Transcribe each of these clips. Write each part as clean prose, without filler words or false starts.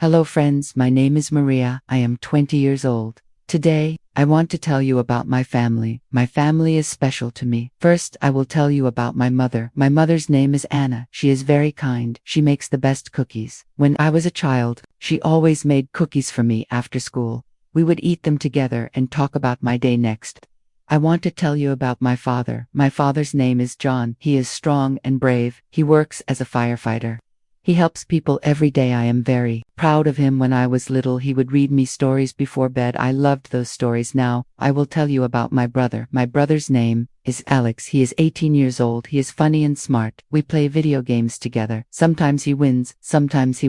Hello friends, my name is Maria. I am 20 years old. Today, I want to tell you about my family. My family is special to me. First, I will tell you about my mother. My mother's name is Anna. She is very kind. She makes the best cookies. When I was a child, she always made cookies for me after school. We would eat them together and talk about my day next. I want to tell you about my father. My father's name is John. He is strong and brave. He works as a firefighter. He helps people every day. I am very proud of him. When I was little, he would read me stories before bed. I loved those stories. Now, I will tell you about my brother. My brother's name is Alex. He is 18 years old. He is funny and smart. We play video games together. Sometimes he wins, sometimes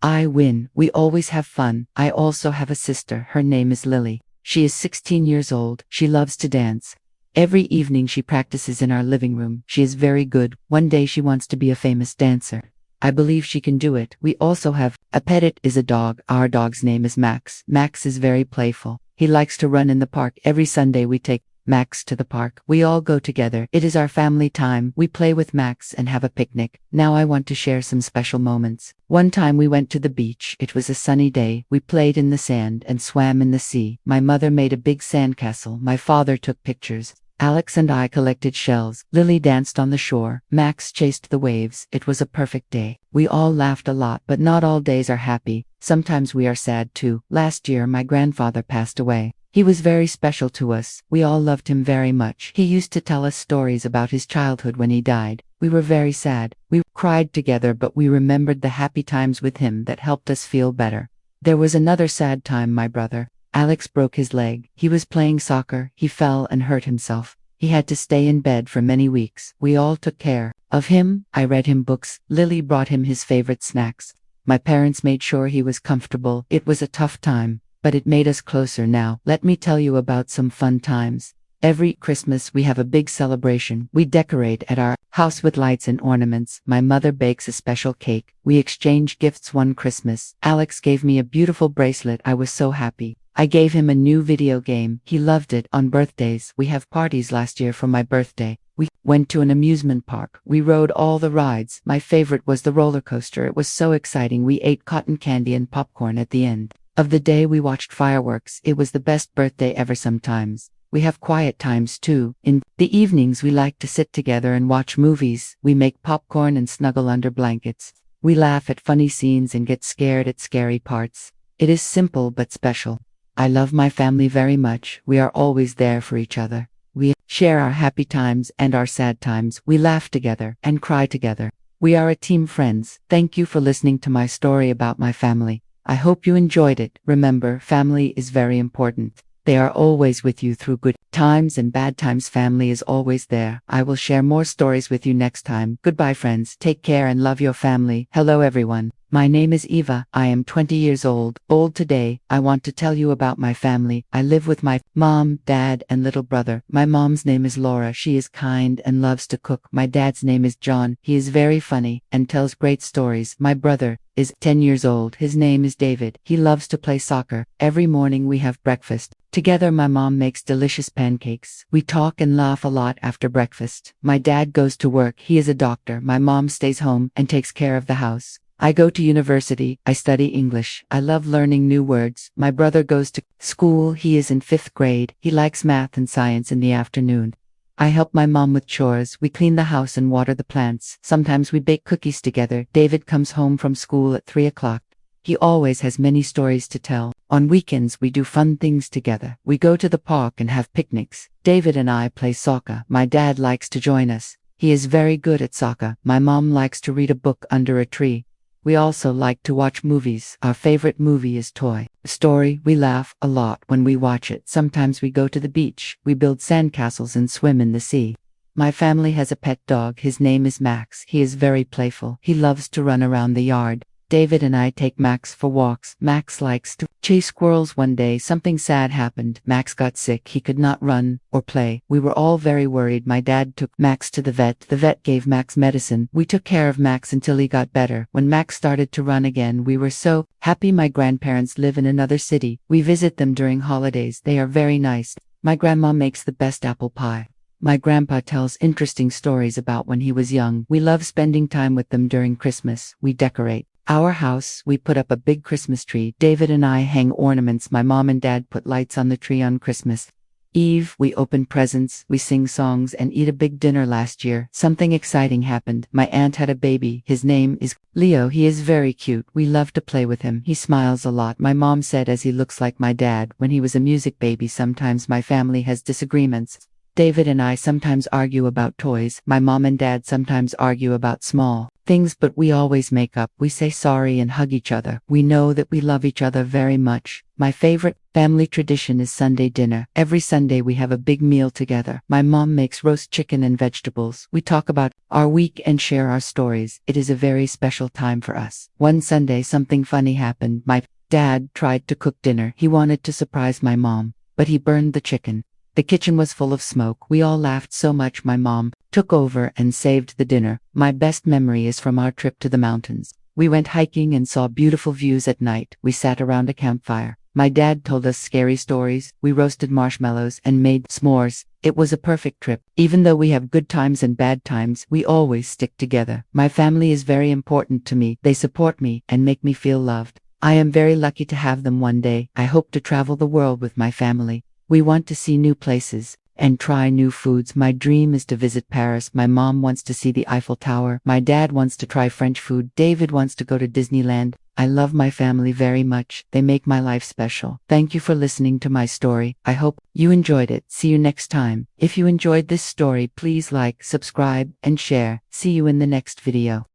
I win. We always have fun. I also have a sister. Her name is Lily. She is 16 years old. She loves to dance. Every evening she practices in our living room. She is very good. One day she wants to be a famous dancer. I believe she can do it. We also have a pet. It is a dog. Our dog's name is Max. Max is very playful. He likes to run in the park. Every Sunday we take Max to the park. We all go together. It is our family time. We play with Max and have a picnic. Now I want to share some special moments. One time we went to the beach. It was a sunny day. We played in the sand and swam in the sea. My mother made a big sandcastle. My father took pictures. Alex and I collected shells. Lily danced on the shore. Max chased the waves. It was a perfect day. We all laughed a lot, but not all days are happy. Sometimes we are sad too. Last year my grandfather passed away. He was very special to us. We all loved him very much. He used to tell us stories about his childhood. When he died, we were very sad. We cried together, but we remembered the happy times with him that helped us feel better. There was another sad time. My brother Alex broke his leg. He was playing soccer. He fell and hurt himself. He had to stay in bed for many weeks. We all took care of him. I read him books. Lily brought him his favorite snacks. My parents made sure he was comfortable. It was a tough time, but it made us closer. Now, let me tell you about some fun times. Every Christmas we have a big celebration. We decorate at our house with lights and ornaments. My mother bakes a special cake. We exchange gifts. One Christmas, Alex gave me a beautiful bracelet. I was so happy. I gave him a new video game. He loved it. On birthdays, we have parties. Last year for my birthday, we went to an amusement park. We rode all the rides. My favorite was the roller coaster. It was so exciting. We ate cotton candy and popcorn. At the end of the day, we watched fireworks. It was the best birthday ever. Sometimes we have quiet times too. In the evenings, we like to sit together and watch movies. We make popcorn and snuggle under blankets. We laugh at funny scenes and get scared at scary parts. It is simple but special. I love my family very much. We are always there for each other. We share our happy times and our sad times. We laugh together and cry together. We are a team. Friends, thank you for listening to my story about my family. I hope you enjoyed it. Remember, family is very important. They are always with you through good times and bad times. Family is always there. I will share more stories with you next time. Goodbye friends. Take care and love your family. Hello everyone. My name is Eva. I am 20 years old. Today, I want to tell you about my family. I live with my mom, dad, and little brother. My mom's name is Laura. She is kind and loves to cook. My dad's name is John. He is very funny and tells great stories. My brother is 10 years old. His name is David. He loves to play soccer. Every morning we have breakfast together. My mom makes delicious pancakes. We talk and laugh a lot after breakfast. My dad goes to work. He is a doctor. My mom stays home and takes care of the house. I go to university. I study English. I love learning new words. My brother goes to school. He is in 5th grade. He likes math and science in the afternoon. I help my mom with chores. We clean the house and water the plants. Sometimes we bake cookies together. David comes home from school at 3 o'clock. He always has many stories to tell. On weekends we do fun things together. We go to the park and have picnics. David and I play soccer. My dad likes to join us. He is very good at soccer. My mom likes to read a book under a tree. We also like to watch movies. Our favorite movie is Toy Story. We laugh a lot when we watch it. Sometimes we go to the beach. We build sandcastles and swim in the sea. My family has a pet dog. His name is Max. He is very playful. He loves to run around the yard. David and I take Max for walks. Max likes to chase squirrels. One day something sad happened. Max got sick. He could not run or play. We were all very worried. My dad took Max to the vet. The vet gave Max medicine. We took care of Max until he got better. When Max started to run again, we were so happy. My grandparents live in another city. We visit them during holidays. They are very nice. My grandma makes the best apple pie. My grandpa tells interesting stories about when he was young. We love spending time with them during Christmas. We decorate Our house, we put up a big Christmas tree. David and I hang ornaments. My mom and dad put lights on the tree on Christmas Eve. We open presents, we sing songs and eat a big dinner. Last year, something exciting happened. My aunt had a baby. His name is Leo. He is very cute. We love to play with him. He smiles a lot. My mom said as he looks like my dad when he was a music baby. Sometimes my family has disagreements. David and I sometimes argue about toys. My mom and dad sometimes argue about small things, but we always make up. We say sorry and hug each other. We know that we love each other very much. My favorite family tradition is Sunday dinner. Every Sunday we have a big meal together. My mom makes roast chicken and vegetables. We talk about our week and share our stories. It is a very special time for us. One Sunday something funny happened. My dad tried to cook dinner. He wanted to surprise my mom, but he burned the chicken. The kitchen was full of smoke. We all laughed so much my mom took over and saved the dinner. My best memory is from our trip to the mountains. We went hiking and saw beautiful views at night. We sat around a campfire. My dad told us scary stories. We roasted marshmallows and made s'mores. It was a perfect trip. Even though we have good times and bad times, we always stick together. My family is very important to me. They support me and make me feel loved. I am very lucky to have them. One day, I hope to travel the world with my family. We want to see new places and try new foods. My dream is to visit Paris. My mom wants to see the Eiffel Tower. My dad wants to try French food. David wants to go to Disneyland. I love my family very much. They make my life special. Thank you for listening to my story. I hope you enjoyed it. See you next time. If you enjoyed this story, please like, subscribe, and share. See you in the next video.